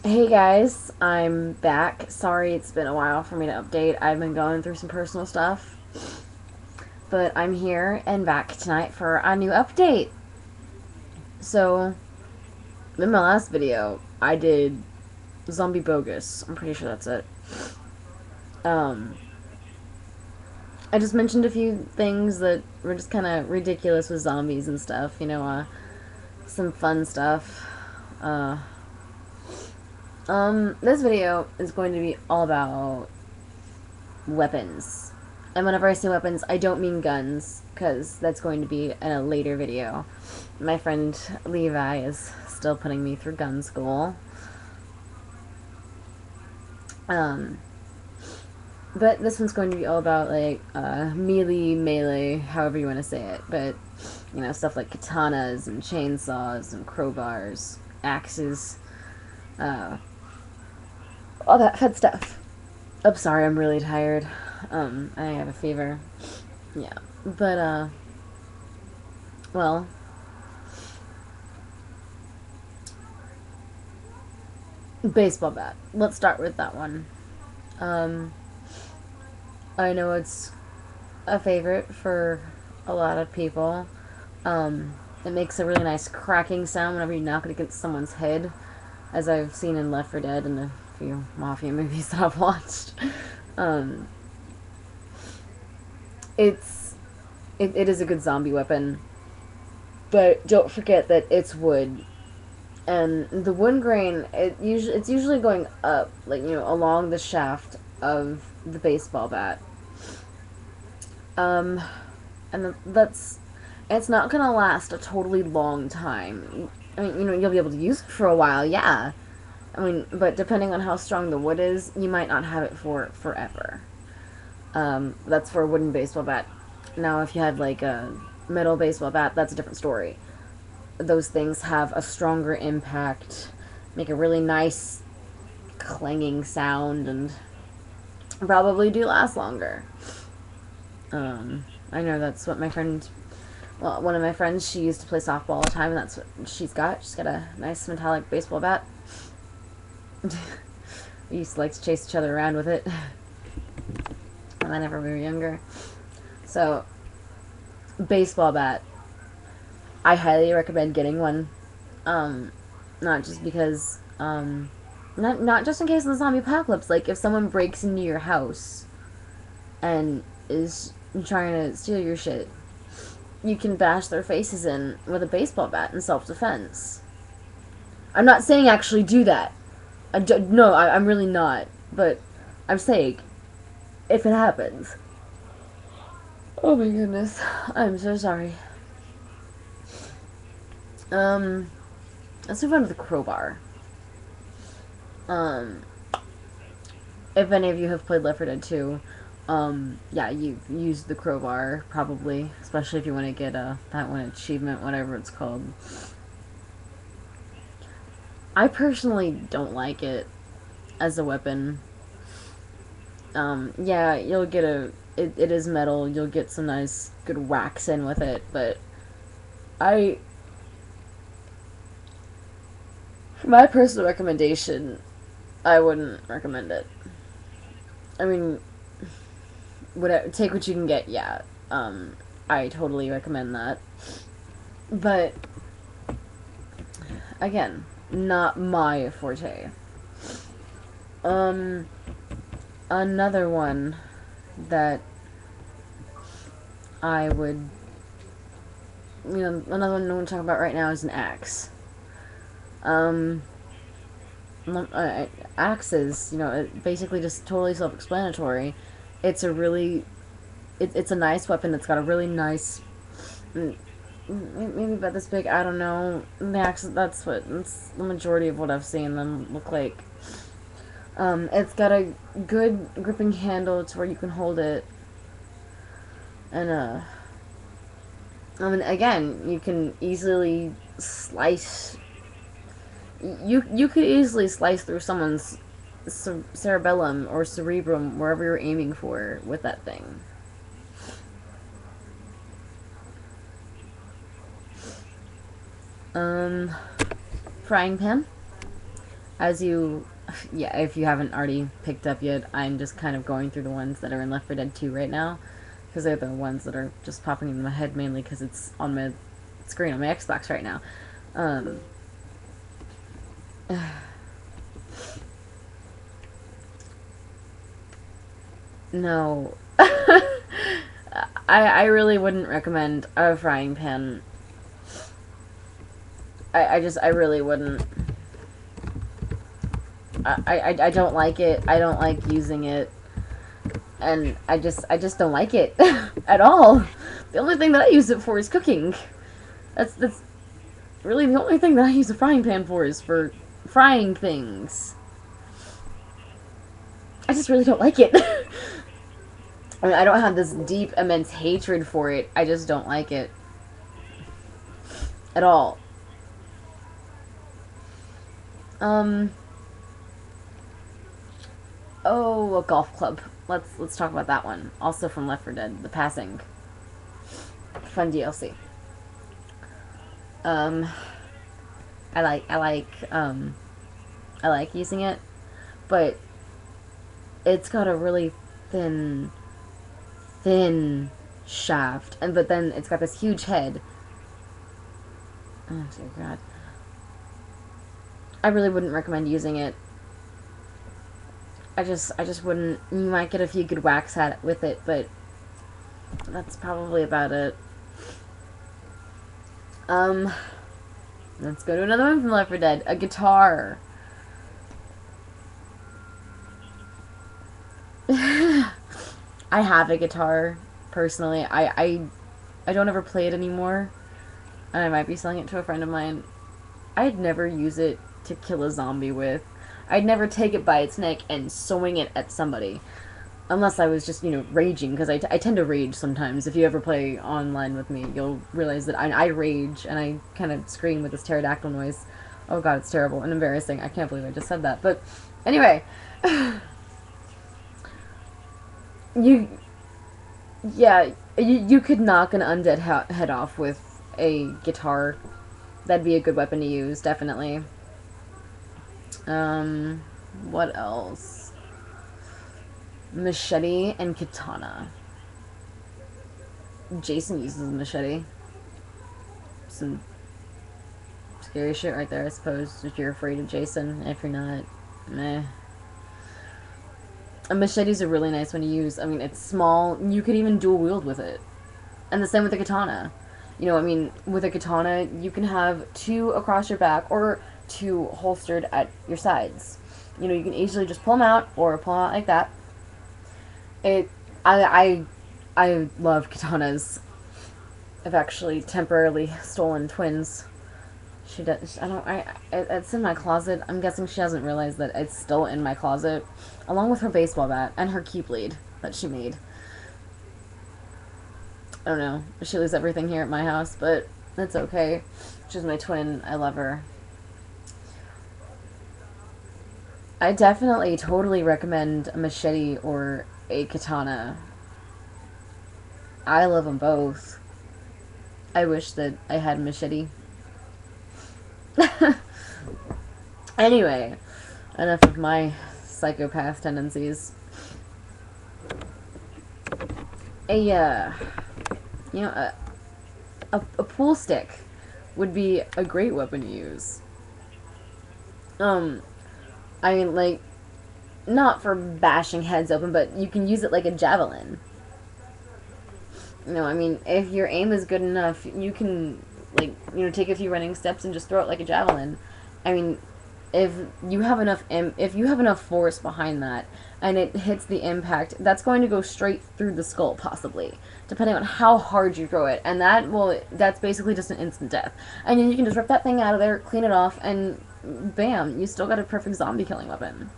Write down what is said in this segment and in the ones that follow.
Hey guys, I'm back. Sorry it's been a while for me to update. I've been going through some personal stuff, but I'm here and back tonight for a new update. So, in my last video, I did Zombie Bogus. I'm pretty sure that's it. Um, I just mentioned a few things that were just kind of ridiculous with zombies and stuff, some fun stuff. Uh, this video is going to be all about weapons. And whenever I say weapons, I don't mean guns, because that's going to be in a later video. My friend Levi is still putting me through gun school. Um, but this one's going to be all about, like, melee, however you want to say it. But, stuff like katanas and chainsaws and crowbars, axes, uh, all that fun stuff. I'm sorry, I'm really tired. I have a fever. Yeah. But, well, baseball bat. Let's start with that one. Um, I know it's a favorite for a lot of people. It makes a really nice cracking sound whenever you knock it against someone's head, as I've seen in Left 4 Dead and a few Mafia movies that I've watched. Um, it is a good zombie weapon, but don't forget that it's wood, and the wood grain it's usually going up, like along the shaft of the baseball bat. Um, and that's it's not gonna last a totally long time. I mean, you'll be able to use it for a while, yeah. I mean, but depending on how strong the wood is, you might not have it for forever. That's for a wooden baseball bat. Now, if you had like a metal baseball bat, that's a different story. Those things have a stronger impact, make a really nice clanging sound, and probably do last longer. I know that's what my friend, well, one of my friends, she used to play softball all the time, and that's what she's got. She's got a nice metallic baseball bat. We used to like to chase each other around with it whenever we were younger. So, baseball bat. I highly recommend getting one. Um, not just because, not just in case of the zombie apocalypse. Like, if someone breaks into your house and is trying to steal your shit, you can bash their faces in with a baseball bat in self-defense. I'm not saying actually do that. No, I'm really not. But I'm saying, if it happens. Oh my goodness. I'm so sorry. Let's move on to the crowbar. Um, if any of you have played Left 4 Dead 2, yeah, you've used the crowbar, probably. Especially if you want to get that one achievement, whatever it's called. I personally don't like it as a weapon. Yeah, you'll get it is metal, you'll get some nice, good whacks in with it, but I, for my personal recommendation, I wouldn't recommend it. I mean, take what you can get, yeah. I totally recommend that. But, again, not my forte. Um, Another one that I would, another one I want to talk about right now is an axe. Um, Axes, basically just totally self-explanatory. It's a really, it's a nice weapon. It's got a really nice, maybe about this big. I don't know. The axe. That's the majority of what I've seen them look like. It's got a good gripping handle to where you can hold it, and I mean, again, you can easily slice. You could easily slice through someone's cerebellum or cerebrum, wherever you're aiming for, with that thing. Um, Frying pan. As you, yeah, if you haven't already picked up yet, I'm just kind of going through the ones that are in Left 4 Dead 2 right now, because they're the ones that are just popping in my head mainly because it's on my screen on my Xbox right now. Um, no. I really wouldn't recommend a frying pan. I really wouldn't. I don't like it. I don't like using it. And I just don't like it at all. The only thing that I use it for is cooking. That's really the only thing that I use a frying pan for is for frying things. I just really don't like it. I mean, I don't have this deep, immense hatred for it. I just don't like it at all. Oh, a golf club. Let's talk about that one. Also from Left 4 Dead, The Passing. Fun DLC. Um, I like using it, but it's got a really thin shaft, and but then it's got this huge head. Oh dear God. I really wouldn't recommend using it. I just wouldn't. You might get a few good whacks at it with it, but that's probably about it. Let's go to another one from Left 4 Dead. A guitar. I have a guitar, personally. I don't ever play it anymore, and I might be selling it to a friend of mine. I'd never use it to kill a zombie with. I'd never take it by its neck and swing it at somebody. Unless I was just, raging, because I tend to rage sometimes. If you ever play online with me, you'll realize that I rage, and I kind of scream with this pterodactyl noise. Oh god, it's terrible and embarrassing. I can't believe I just said that. But, anyway. you could knock an undead head off with a guitar. That'd be a good weapon to use, definitely. What else? Machete and katana. Jason uses a machete. Some scary shit right there, I suppose, if you're afraid of Jason. If you're not, meh. A machete's a really nice one to use. I mean, it's small. You could even dual wield with it. And the same with the katana. With a katana, you can have two across your back or two holstered at your sides. You can easily just pull them out or pull them out like that. I love katanas. I've actually temporarily stolen twins. She does. It's in my closet. I'm guessing she hasn't realized that it's still in my closet, along with her baseball bat and her keyblade that she made. I don't know. She leaves everything here at my house, but that's okay. She's my twin. I love her. I definitely totally recommend a machete or a katana. I love them both. I wish that I had a machete. Anyway, enough of my psychopath tendencies. A pool stick would be a great weapon to use. Not for bashing heads open, but you can use it like a javelin. If your aim is good enough, you can, take a few running steps and just throw it like a javelin. If you have enough force behind that, and it hits the impact, that's going to go straight through the skull, possibly, depending on how hard you throw it. And that's basically just an instant death. And then you can just rip that thing out of there, clean it off, and bam, you still got a perfect zombie killing weapon.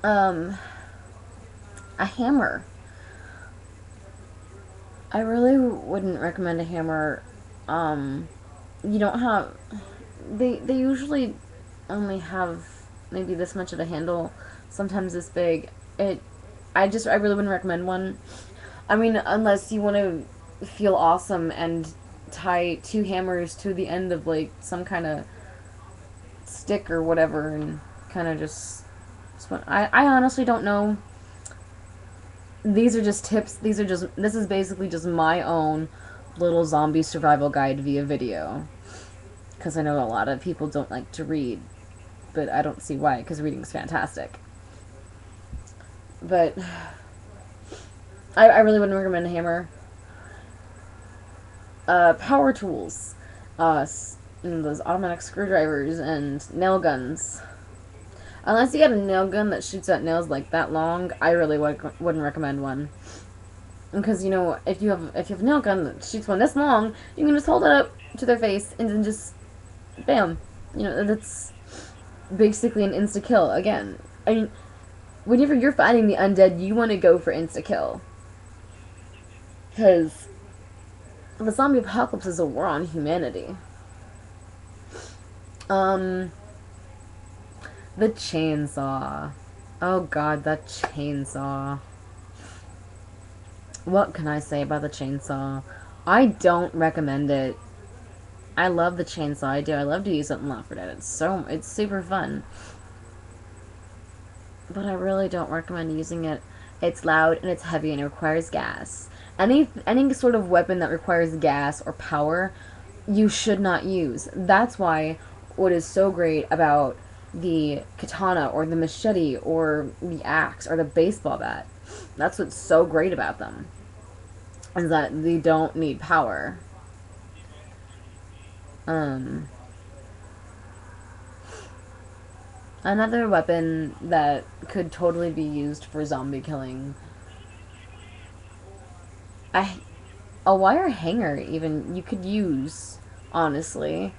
A hammer. I really wouldn't recommend a hammer. You don't have... They usually only have maybe this much of a handle, sometimes this big. I really wouldn't recommend one. Unless you want to feel awesome and tie two hammers to the end of, some kind of stick or whatever and kind of just I honestly don't know. These are just tips. This is basically just my own little zombie survival guide via video. Because I know a lot of people don't like to read, but I don't see why, because reading's fantastic. But I really wouldn't recommend a hammer. Power tools. Those automatic screwdrivers and nail guns. Unless you got a nail gun that shoots at nails like that long, I really wouldn't recommend one. Because, you know, if you have a nail gun that shoots one this long, you can just hold it up to their face and then just bam. You know, that's basically an insta-kill. Again, I mean, whenever you're fighting the undead, you want to go for insta-kill. Because the zombie apocalypse is a war on humanity. The chainsaw. Oh god, that chainsaw. What can I say about the chainsaw? I don't recommend it. I love the chainsaw, I do. I love to use it in Left 4 Dead. It's super fun. But I really don't recommend using it. It's loud and it's heavy and it requires gas. Any sort of weapon that requires gas or power, you should not use. That's why what is so great about the katana or the machete or the axe or the baseball bat, that's what's so great about them, is that they don't need power. Another weapon that could totally be used for zombie killing, a wire hanger even, you could use, honestly.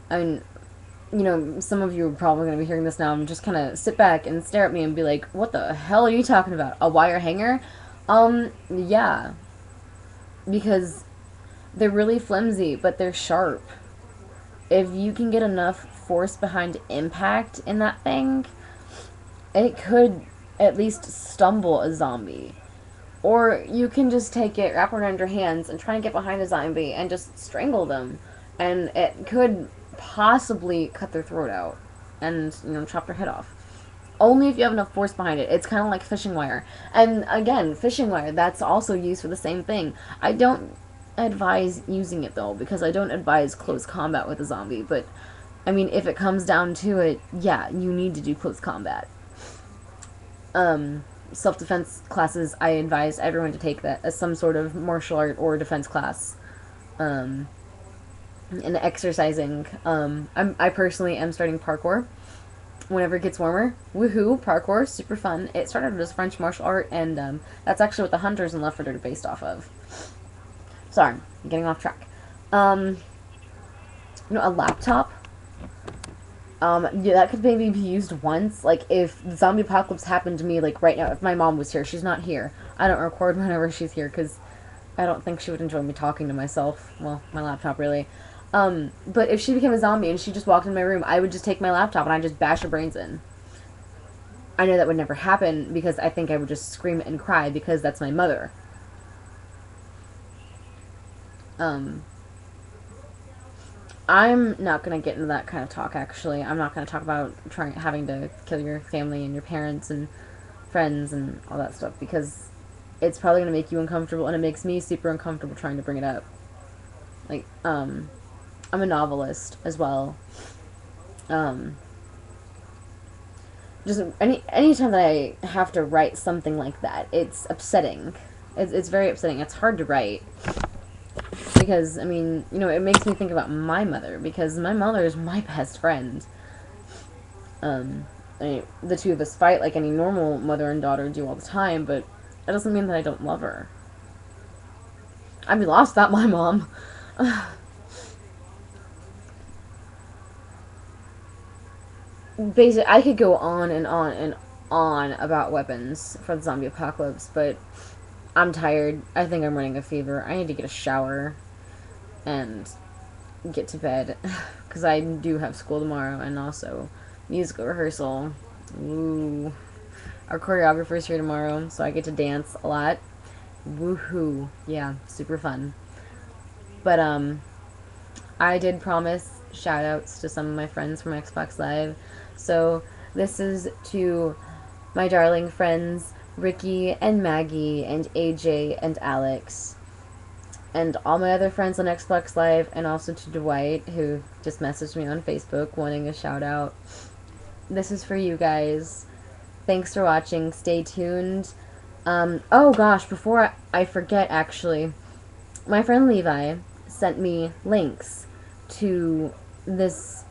I mean, you know, some of you are probably going to be hearing this now and just kind of sit back and stare at me and be like, what the hell are you talking about? A wire hanger? Yeah. Because they're really flimsy, but they're sharp. If you can get enough force behind impact in that thing, it could at least stumble a zombie. Or you can just take it, wrap it around your hands, and try and get behind a zombie and just strangle them. And it could possibly cut their throat out and, you know, chop their head off. Only if you have enough force behind it. It's kind of like fishing wire. And again, fishing wire, that's also used for the same thing. I don't advise using it, though, because I don't advise close combat with a zombie. But, I mean, if it comes down to it, yeah, you need to do close combat. Self-defense classes, I advise everyone to take that as some sort of martial art or defense class. And exercising. I personally am starting parkour whenever it gets warmer. Woohoo, parkour, super fun. It started as French martial art, and that's actually what the Hunters in Left 4 Dead are based off of. Sorry, I'm getting off track. You know, a laptop. Yeah, that could maybe be used once. Like, if the zombie apocalypse happened to me, like, right now, if my mom was here, she's not here. I don't record whenever she's here, because I don't think she would enjoy me talking to myself. Well, my laptop, really. But if she became a zombie and she just walked in my room, I would just take my laptop and I'd just bash her brains in. I know that would never happen, because I think I would just scream and cry, because that's my mother. I'm not going to get into that kind of talk, actually. I'm not going to talk about having to kill your family and your parents and friends and all that stuff, because it's probably going to make you uncomfortable, and it makes me super uncomfortable trying to bring it up. Like, I'm a novelist as well. Just anytime that I have to write something like that, it's upsetting. It's very upsetting. It's hard to write. Because, I mean, you know, it makes me think about my mother, because my mother is my best friend. I mean, the two of us fight like any normal mother and daughter do all the time, but that doesn't mean that I don't love her. I'd be lost without my mom. Basically, I could go on and on and on about weapons for the zombie apocalypse, but I'm tired. I think I'm running a fever. I need to get a shower and get to bed, because I do have school tomorrow, and also musical rehearsal. Ooh. Our choreographer's here tomorrow, so I get to dance a lot. Woohoo. Yeah, super fun. But, I did promise shout outs to some of my friends from Xbox Live. So this is to my darling friends Ricky and Maggie and AJ and Alex and all my other friends on Xbox Live, and also to Dwight, who just messaged me on Facebook wanting a shout out. This is for you guys. Thanks for watching. Stay tuned. Oh gosh, before I forget, actually, my friend Levi sent me links to this